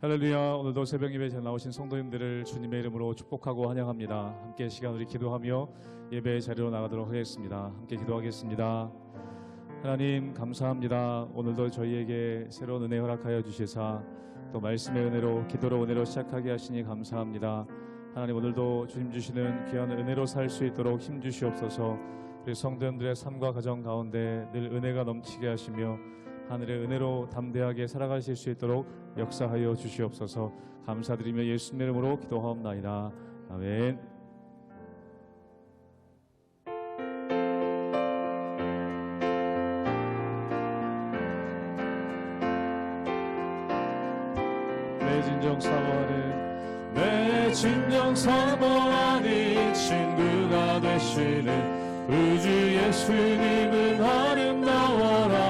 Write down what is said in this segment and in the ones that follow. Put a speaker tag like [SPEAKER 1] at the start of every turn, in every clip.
[SPEAKER 1] 할렐루야. 오늘도 새벽 예배에 나오신 성도님들을 주님의 이름으로 축복하고 환영합니다. 함께 시간 우리 기도하며 예배의 자리로 나가도록 하겠습니다. 함께 기도하겠습니다. 하나님 감사합니다. 오늘도 저희에게 새로운 은혜 허락하여 주시사 또 말씀의 은혜로 기도로 은혜로 시작하게 하시니 감사합니다. 하나님 오늘도 주님 주시는 귀한 은혜로 살 수 있도록 힘 주시옵소서. 우리 성도님들의 삶과 가정 가운데 늘 은혜가 넘치게 하시며 하늘의 은혜로 담대하게 살아가실 수 있도록 역사하여 주시옵소서. 감사드리며 예수님의 이름으로 기도하옵나이다. 아멘. 내 진정 사모하는 내 진정 사모하는 친구가 되시는 우주 예수님은 아름다워라.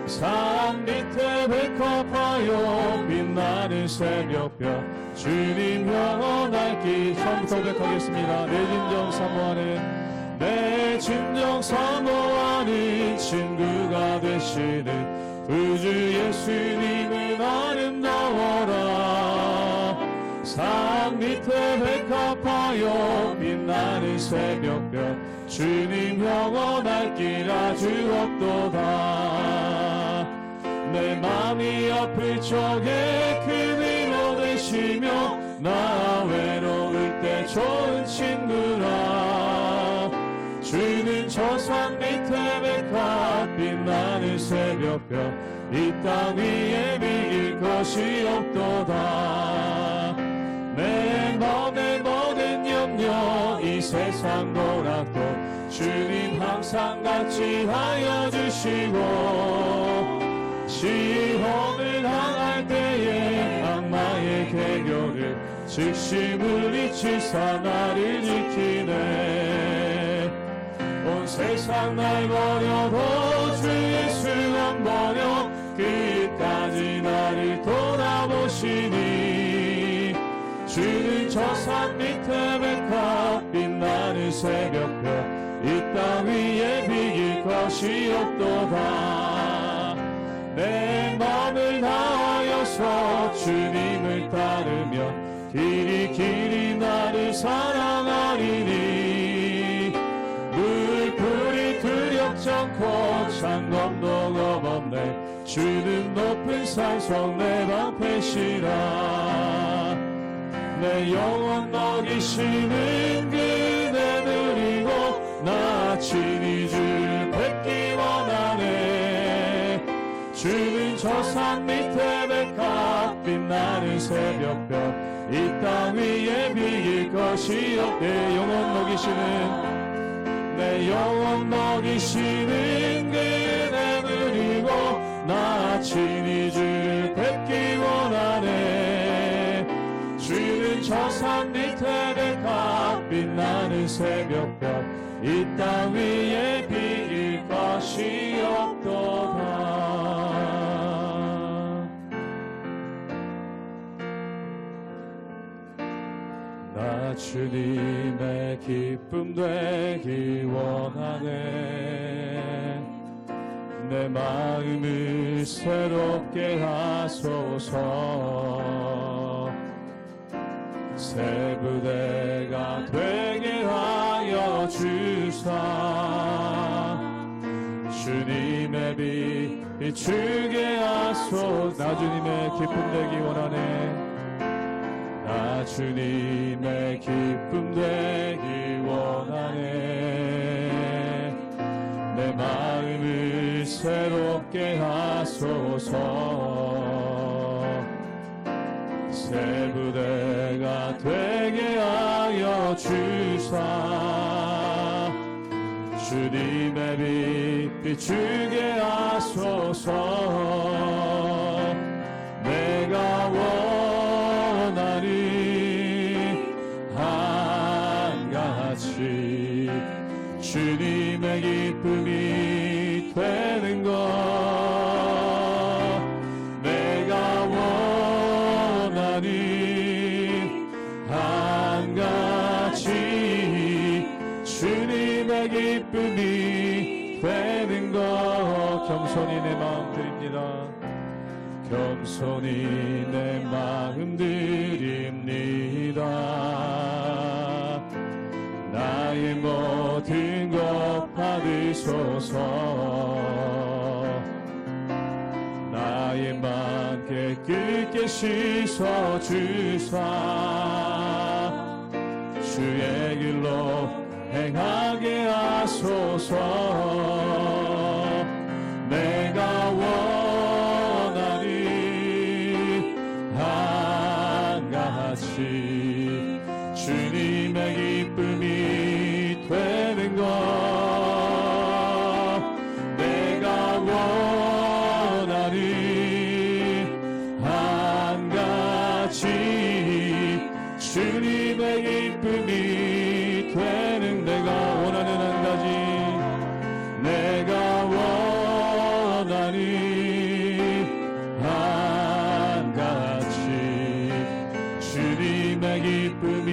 [SPEAKER 1] 산 밑에 백합하여 빛나는 새벽별 주님 영원할 길. 처음부터 고백하겠습니다. 내 진정 사모하는 내 진정 사모하는 친구가 되시는 우주 예수님은 아름다워라. 산 밑에 백합하여 빛나는 새벽별 주님 영원할 길 아주 없도다. 내 맘이 아플 적에 그 위로 되시며 나 외로울 때 좋은 친구라. 주는 저 산 밑에 백합 빛나는 새벽별 이 땅 위에 비길 것이 없도다. 내 맘의 모든 염려 이 세상 보라도 주님 항상 같이 하여 주시고 시험을 당할 때에 악마의 계교를 즉시 물리치사 나를 지키네. 온 세상 날 버려도 주 예수 안 버려 끝까지 나를 돌아보시니. 주는 저 산 밑에 백합 빛나는 새벽별 이 땅 위에 비길 것이 없도다. 내 맘을 다하여서 주님을 따르면 길이 길이 나를 사랑하리니. 물풀이 두렵지 않고 창검도 겁없네. 주는 높은 산성 내 방패시라. 내 영혼 먹이시는 그대 누리고 나 친히 주를 뵙기 원하네. 주는 저 산 밑에 백합 빛나는 새벽별 이 땅 위에 비길 것이 없네. 영혼 먹이시는 내 영혼 먹이시는 그대 누리고 나 친히 주를 뵙기 원하네. 주는 저 산 밑에 백합 빛나는 새벽별 이 땅 위에 비길 것이 없도다. 나 주님의 기쁨 되기 원하네. 내 마음을 새롭게 하소서. 새 부대가 되게 하여 주사. 주님의 빛 비추게 하소서. 나 주님의 기쁨 되기 원하네. 나 주님의 기쁨 되기 원하네. 내 마음을 새롭게 하소서. 새 부대가 되게 하여 주사. 주님의 빛 비추게 하소서. 내가 원하니 한같이 주님의 기쁨이 되는 것. 내가 한같이 주님의 기쁨이 되는 것. 겸손히 내 마음 드립니다. 겸손히 내 마음 드립니다. 나의 모든 것 받으소서. 나의 맘 깨끗게 씻어주사 주의 길로 행하게 하소서. 내가 원하니 한같이 주님의 기쁨이 되는 것. 내가 원하니 한같이 주님의 기쁨이 되는. 내가 원하는 한 가지. 내가 원하니 한같이 주님의 기쁨이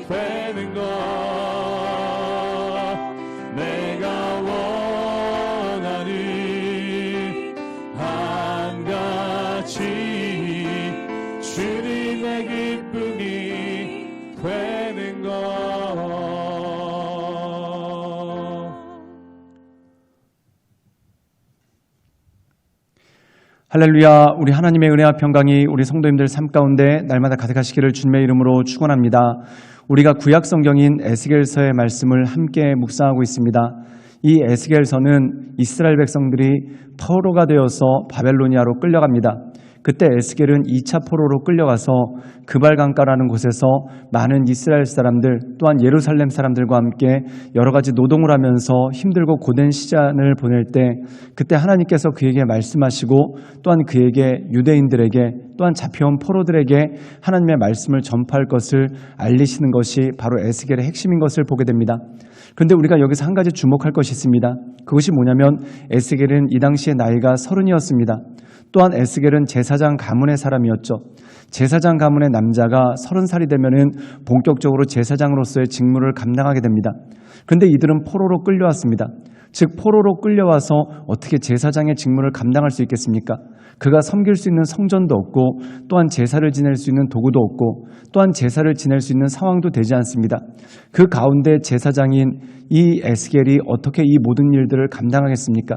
[SPEAKER 1] 되는 것. 내가 원하니 한같이 주님의 기쁨이 되는 것.
[SPEAKER 2] 할렐루야. 우리 하나님의 은혜와 평강이 우리 성도님들 삶 가운데 날마다 가득하시기를 주님의 이름으로 축원합니다. 우리가 구약 성경인 에스겔서의 말씀을 함께 묵상하고 있습니다. 이 에스겔서는 이스라엘 백성들이 포로가 되어서 바벨로니아로 끌려갑니다. 그때 에스겔은 2차 포로로 끌려가서 그발강가라는 곳에서 많은 이스라엘 사람들 또한 예루살렘 사람들과 함께 여러 가지 노동을 하면서 힘들고 고된 시간을 보낼 때 그때 하나님께서 그에게 말씀하시고 또한 그에게 유대인들에게 또한 잡혀온 포로들에게 하나님의 말씀을 전파할 것을 알리시는 것이 바로 에스겔의 핵심인 것을 보게 됩니다. 그런데 우리가 여기서 한 가지 주목할 것이 있습니다. 그것이 뭐냐면 에스겔은 이 당시의 나이가 30이었습니다. 또한 에스겔은 제사장 가문의 사람이었죠. 제사장 가문의 남자가 30살이 되면은 본격적으로 제사장으로서의 직무를 감당하게 됩니다. 그런데 이들은 포로로 끌려왔습니다. 즉 포로로 끌려와서 어떻게 제사장의 직무를 감당할 수 있겠습니까? 그가 섬길 수 있는 성전도 없고 또한 제사를 지낼 수 있는 도구도 없고 또한 제사를 지낼 수 있는 상황도 되지 않습니다. 그 가운데 제사장인 이 에스겔이 어떻게 이 모든 일들을 감당하겠습니까?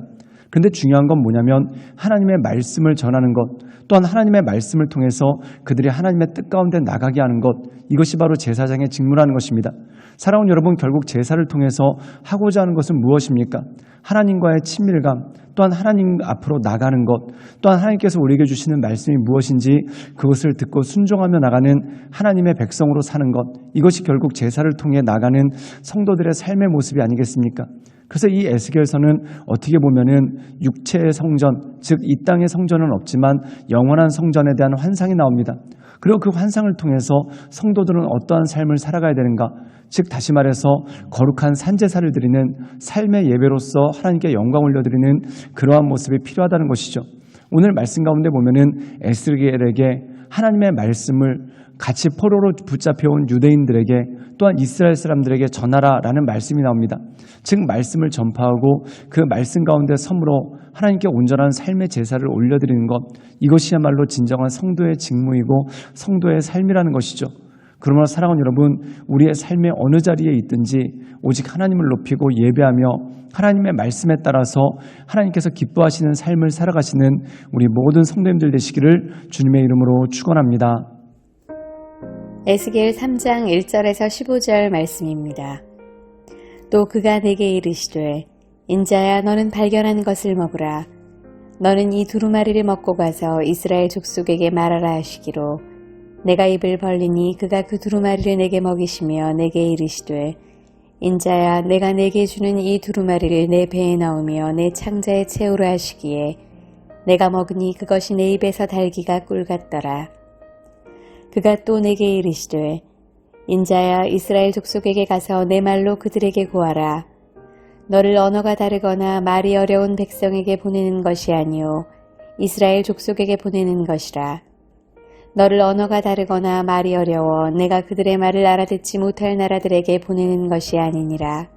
[SPEAKER 2] 근데 중요한 건 뭐냐면 하나님의 말씀을 전하는 것, 또한 하나님의 말씀을 통해서 그들이 하나님의 뜻 가운데 나가게 하는 것, 이것이 바로 제사장의 직무라는 것입니다. 사랑하는 여러분, 결국 제사를 통해서 하고자 하는 것은 무엇입니까? 하나님과의 친밀감, 또한 하나님 앞으로 나가는 것, 또한 하나님께서 우리에게 주시는 말씀이 무엇인지 그것을 듣고 순종하며 나가는 하나님의 백성으로 사는 것, 이것이 결국 제사를 통해 나가는 성도들의 삶의 모습이 아니겠습니까? 그래서 이 에스겔서는 어떻게 보면은 육체의 성전, 즉 이 땅의 성전은 없지만 영원한 성전에 대한 환상이 나옵니다. 그리고 그 환상을 통해서 성도들은 어떠한 삶을 살아가야 되는가? 즉 다시 말해서 거룩한 산제사를 드리는 삶의 예배로서 하나님께 영광 올려드리는 그러한 모습이 필요하다는 것이죠. 오늘 말씀 가운데 보면은 에스겔에게 하나님의 말씀을 같이 포로로 붙잡혀온 유대인들에게 또한 이스라엘 사람들에게 전하라라는 말씀이 나옵니다. 즉 말씀을 전파하고 그 말씀 가운데 섬으로 하나님께 온전한 삶의 제사를 올려드리는 것, 이것이야말로 진정한 성도의 직무이고 성도의 삶이라는 것이죠. 그러므로 사랑하는 여러분, 우리의 삶의 어느 자리에 있든지 오직 하나님을 높이고 예배하며 하나님의 말씀에 따라서 하나님께서 기뻐하시는 삶을 살아가시는 우리 모든 성도님들 되시기를 주님의 이름으로 축원합니다.
[SPEAKER 3] 에스겔 3장 1절에서 15절 말씀입니다. 또 그가 내게 이르시되 인자야 너는 발견한 것을 먹으라. 너는 이 두루마리를 먹고 가서 이스라엘 족속에게 말하라 하시기로 내가 입을 벌리니 그가 그 두루마리를 내게 먹이시며 내게 이르시되 인자야 내가 내게 주는 이 두루마리를 내 배에 넣으며 내 창자에 채우라 하시기에 내가 먹으니 그것이 내 입에서 달기가 꿀 같더라. 그가 또 내게 이르시되 인자야 이스라엘 족속에게 가서 내 말로 그들에게 고하라. 너를 언어가 다르거나 말이 어려운 백성에게 보내는 것이 아니요 이스라엘 족속에게 보내는 것이라. 너를 언어가 다르거나 말이 어려워 내가 그들의 말을 알아듣지 못할 나라들에게 보내는 것이 아니니라.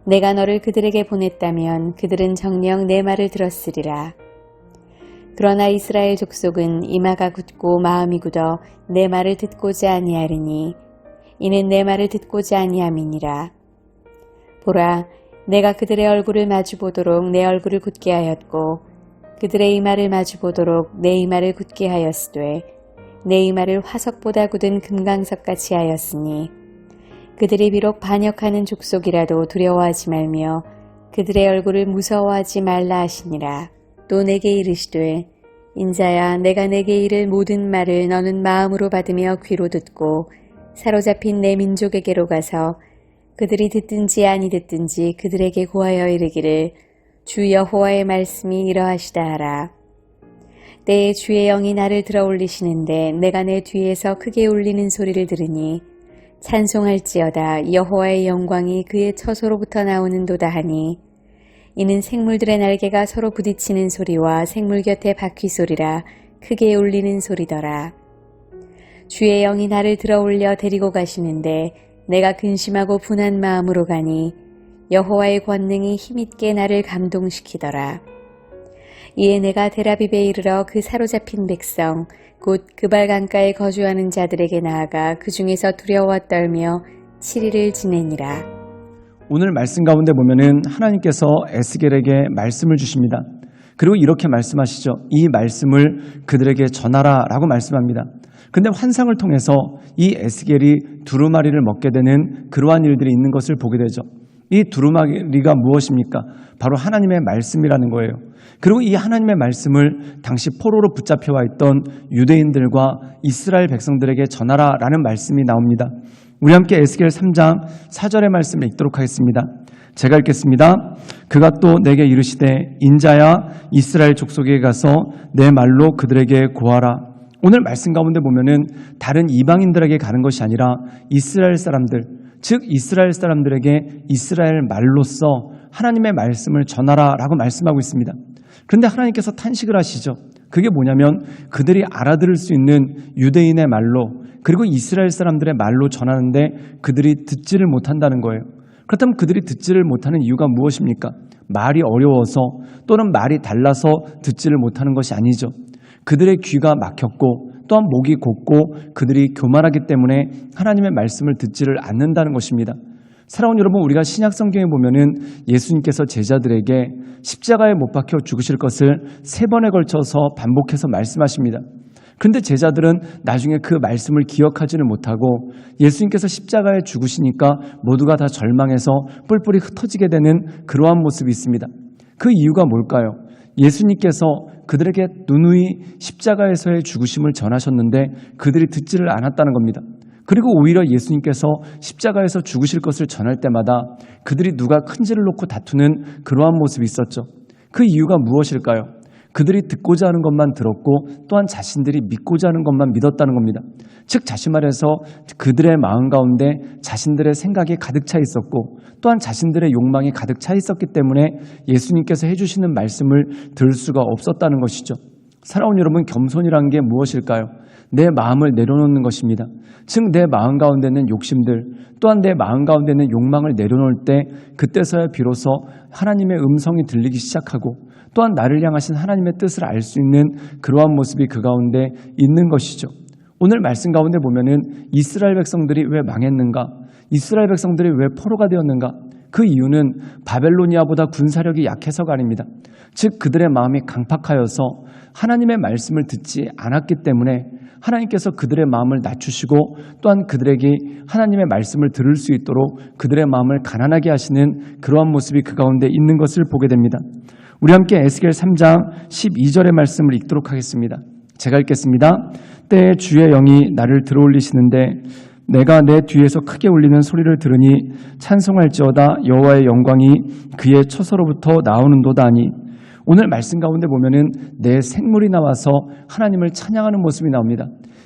[SPEAKER 3] 내가 너를 그들에게 보냈다면 그들은 정녕 내 말을 들었으리라. 그러나 이스라엘 족속은 이마가 굳고 마음이 굳어 내 말을 듣고자 아니하리니 이는 내 말을 듣고자 아니함이니라. 보라, 내가 그들의 얼굴을 마주보도록 내 얼굴을 굳게 하였고 그들의 이마를 마주보도록 내 이마를 굳게 하였으되 내 이마를 화석보다 굳은 금강석같이 하였으니 그들이 비록 반역하는 족속이라도 두려워하지 말며 그들의 얼굴을 무서워하지 말라 하시니라. 또 내게 이르시되 인자야, 내가 내게 이를 모든 말을 너는 마음으로 받으며 귀로 듣고 사로잡힌 내 민족에게로 가서 그들이 듣든지 아니 듣든지 그들에게 고하여 이르기를 주 여호와의 말씀이 이러하시다 하라. 때에 주의 영이 나를 들어 올리시는데 내가 내 뒤에서 크게 울리는 소리를 들으니 찬송할지어다 여호와의 영광이 그의 처소로부터 나오는도다 하니 이는 생물들의 날개가 서로 부딪히는 소리와 생물 곁의 바퀴 소리라 크게 울리는 소리더라. 주의 영이 나를 들어 올려 데리고 가시는데 내가 근심하고 분한 마음으로 가니 여호와의 권능이 힘있게 나를 감동시키더라. 이에 내가 데라빕에 이르러 그 사로잡힌 백성 곧 그발 강가에 거주하는 자들에게 나아가 그 중에서 두려워 떨며 7일을 지내니라.
[SPEAKER 2] 오늘 말씀 가운데 보면은 하나님께서 에스겔에게 말씀을 주십니다. 그리고 이렇게 말씀하시죠. 이 말씀을 그들에게 전하라 라고 말씀합니다. 근데 환상을 통해서 이 에스겔이 두루마리를 먹게 되는 그러한 일들이 있는 것을 보게 되죠. 이 두루마리가 무엇입니까? 바로 하나님의 말씀이라는 거예요. 그리고 이 하나님의 말씀을 당시 포로로 붙잡혀와 있던 유대인들과 이스라엘 백성들에게 전하라라는 말씀이 나옵니다. 우리 함께 에스겔 3장 4절의 말씀을 읽도록 하겠습니다. 제가 읽겠습니다. 그가 또 내게 이르시되 인자야 이스라엘 족속에게 가서 내 말로 그들에게 고하라. 오늘 말씀 가운데 보면은 다른 이방인들에게 가는 것이 아니라 이스라엘 사람들, 즉 이스라엘 사람들에게 이스라엘 말로써 하나님의 말씀을 전하라라고 말씀하고 있습니다. 그런데 하나님께서 탄식을 하시죠. 그게 뭐냐면 그들이 알아들을 수 있는 유대인의 말로 그리고 이스라엘 사람들의 말로 전하는데 그들이 듣지를 못한다는 거예요. 그렇다면 그들이 듣지를 못하는 이유가 무엇입니까? 말이 어려워서 또는 말이 달라서 듣지를 못하는 것이 아니죠. 그들의 귀가 막혔고 또한 목이 곧고 그들이 교만하기 때문에 하나님의 말씀을 듣지를 않는다는 것입니다. 사랑하는 여러분, 우리가 신약 성경에 보면은 예수님께서 제자들에게 십자가에 못 박혀 죽으실 것을 3번에 걸쳐서 반복해서 말씀하십니다. 그런데 제자들은 나중에 그 말씀을 기억하지는 못하고 예수님께서 십자가에 죽으시니까 모두가 다 절망해서 뿔뿔이 흩어지게 되는 그러한 모습이 있습니다. 그 이유가 뭘까요? 예수님께서 그들에게 누누이 십자가에서의 죽으심을 전하셨는데 그들이 듣지를 않았다는 겁니다. 그리고 오히려 예수님께서 십자가에서 죽으실 것을 전할 때마다 그들이 누가 큰지를 놓고 다투는 그러한 모습이 있었죠. 그 이유가 무엇일까요? 그들이 듣고자 하는 것만 들었고 또한 자신들이 믿고자 하는 것만 믿었다는 겁니다. 즉 다시 말해서 그들의 마음 가운데 자신들의 생각이 가득 차 있었고 또한 자신들의 욕망이 가득 차 있었기 때문에 예수님께서 해주시는 말씀을 들을 수가 없었다는 것이죠. 사랑하는 여러분, 겸손이란 게 무엇일까요? 내 마음을 내려놓는 것입니다. 즉 내 마음 가운데 있는 욕심들 또한 내 마음 가운데 있는 욕망을 내려놓을 때 그때서야 비로소 하나님의 음성이 들리기 시작하고 또한 나를 향하신 하나님의 뜻을 알 수 있는 그러한 모습이 그 가운데 있는 것이죠. 오늘 말씀 가운데 보면은 이스라엘 백성들이 왜 망했는가? 이스라엘 백성들이 왜 포로가 되었는가? 그 이유는 바벨로니아보다 군사력이 약해서가 아닙니다. 즉 그들의 마음이 강팍하여서 하나님의 말씀을 듣지 않았기 때문에 하나님께서 그들의 마음을 낮추시고 또한 그들에게 하나님의 말씀을 들을 수 있도록 그들의 마음을 가난하게 하시는 그러한 모습이 그 가운데 있는 것을 보게 됩니다. 우리 함께 에스겔 3장 12절의 말씀을 읽도록 하겠습니다. 제가 읽겠습니다. 때에 주의 영이 나를 들어올리시는데 내가 내 뒤에서 크게 울리는 소리를 들으니 찬송할지어다 여호와의 영광이 그의 처소로부터 나오는도다 하니 오늘 말씀 가운데 보면은 내 생물이 나와서 하나님을 찬양하는 모습이 나옵니다.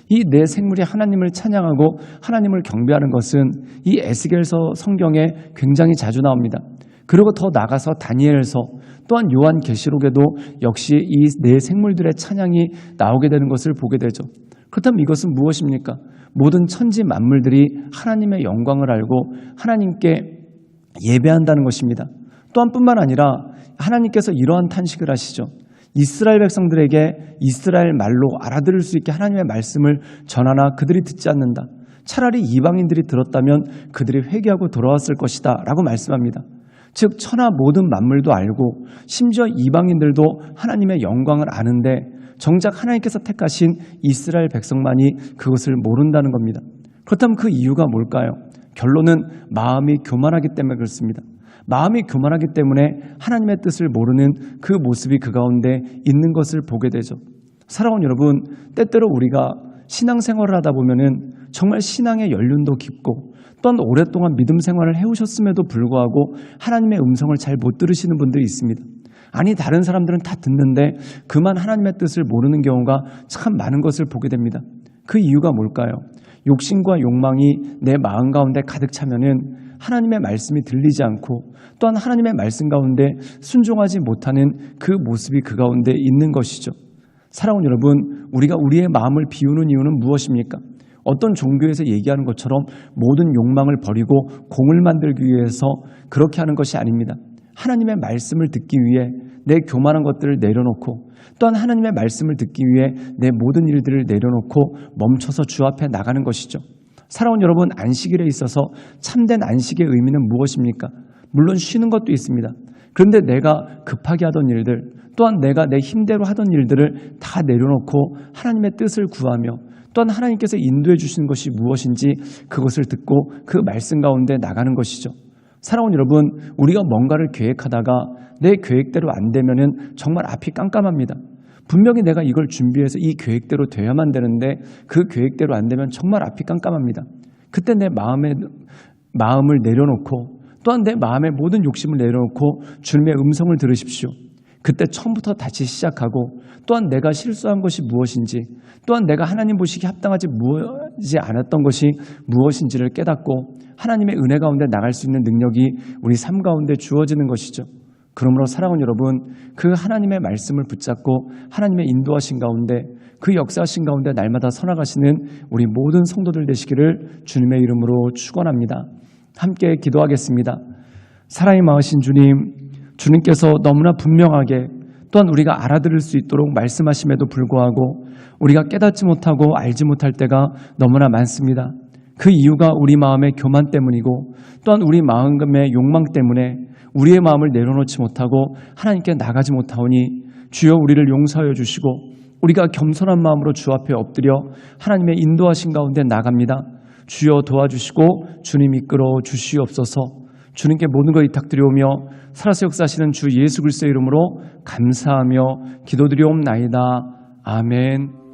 [SPEAKER 2] 이 내 생물이 하나님을 찬양하고 하나님을 경배하는 것은 이 에스겔서 성경에 굉장히 자주 나옵니다. 그리고 더 나가서 다니엘서 또한 요한계시록에도 역시 이 내 생물들의 찬양이 나오게 되는 것을 보게 되죠. 그렇다면 이것은 무엇입니까? 모든 천지 만물들이 하나님의 영광을 알고 하나님께 예배한다는 것입니다. 또한 뿐만 아니라 하나님께서 이러한 탄식을 하시죠. 이스라엘 백성들에게 이스라엘 말로 알아들을 수 있게 하나님의 말씀을 전하나 그들이 듣지 않는다. 차라리 이방인들이 들었다면 그들이 회개하고 돌아왔을 것이다 라고 말씀합니다. 즉 천하 모든 만물도 알고 심지어 이방인들도 하나님의 영광을 아는데 정작 하나님께서 택하신 이스라엘 백성만이 그것을 모른다는 겁니다. 그렇다면 그 이유가 뭘까요? 결론은 마음이 교만하기 때문에 그렇습니다. 마음이 교만하기 때문에 하나님의 뜻을 모르는 그 모습이 그 가운데 있는 것을 보게 되죠. 사랑하는 여러분, 때때로 우리가 신앙생활을 하다 보면은 정말 신앙의 연륜도 깊고 또한 오랫동안 믿음 생활을 해오셨음에도 불구하고 하나님의 음성을 잘 못 들으시는 분들이 있습니다. 아니 다른 사람들은 다 듣는데 그만 하나님의 뜻을 모르는 경우가 참 많은 것을 보게 됩니다. 그 이유가 뭘까요? 욕심과 욕망이 내 마음 가운데 가득 차면은 하나님의 말씀이 들리지 않고 또한 하나님의 말씀 가운데 순종하지 못하는 그 모습이 그 가운데 있는 것이죠. 사랑하는 여러분, 우리가 우리의 마음을 비우는 이유는 무엇입니까? 어떤 종교에서 얘기하는 것처럼 모든 욕망을 버리고 공을 만들기 위해서 그렇게 하는 것이 아닙니다. 하나님의 말씀을 듣기 위해 내 교만한 것들을 내려놓고 또한 하나님의 말씀을 듣기 위해 내 모든 일들을 내려놓고 멈춰서 주 앞에 나가는 것이죠. 사랑하는 여러분, 안식일에 있어서 참된 안식의 의미는 무엇입니까? 물론 쉬는 것도 있습니다. 그런데 내가 급하게 하던 일들 또한 내가 내 힘대로 하던 일들을 다 내려놓고 하나님의 뜻을 구하며 또한 하나님께서 인도해 주시는 것이 무엇인지 그것을 듣고 그 말씀 가운데 나가는 것이죠. 사랑하는 여러분, 우리가 뭔가를 계획하다가 내 계획대로 안 되면은 정말 앞이 깜깜합니다. 분명히 내가 이걸 준비해서 이 계획대로 돼야만 되는데 그 계획대로 안 되면 정말 앞이 깜깜합니다. 그때 내 마음을 내려놓고 또한 내 마음의 모든 욕심을 내려놓고 주님의 음성을 들으십시오. 그때 처음부터 다시 시작하고 또한 내가 실수한 것이 무엇인지 또한 내가 하나님 보시기에 합당하지 않았던 것이 무엇인지를 깨닫고 하나님의 은혜 가운데 나갈 수 있는 능력이 우리 삶 가운데 주어지는 것이죠. 그러므로 사랑하는 여러분, 그 하나님의 말씀을 붙잡고 하나님의 인도하신 가운데 그 역사하신 가운데 날마다 서나가시는 우리 모든 성도들 되시기를 주님의 이름으로 축원합니다. 함께 기도하겠습니다. 사랑이 많으신 주님, 주님께서 너무나 분명하게 또한 우리가 알아들을 수 있도록 말씀하심에도 불구하고 우리가 깨닫지 못하고 알지 못할 때가 너무나 많습니다. 그 이유가 우리 마음의 교만 때문이고 또한 우리 마음의 욕망 때문에 우리의 마음을 내려놓지 못하고 하나님께 나가지 못하오니 주여 우리를 용서하여 주시고 우리가 겸손한 마음으로 주 앞에 엎드려 하나님의 인도하신 가운데 나갑니다. 주여 도와주시고 주님 이끌어 주시옵소서. 주님께 모든 것 위탁드리오며 살아서 역사하시는 주 예수 그리스도의 이름으로 감사하며 기도드리옵나이다. 아멘.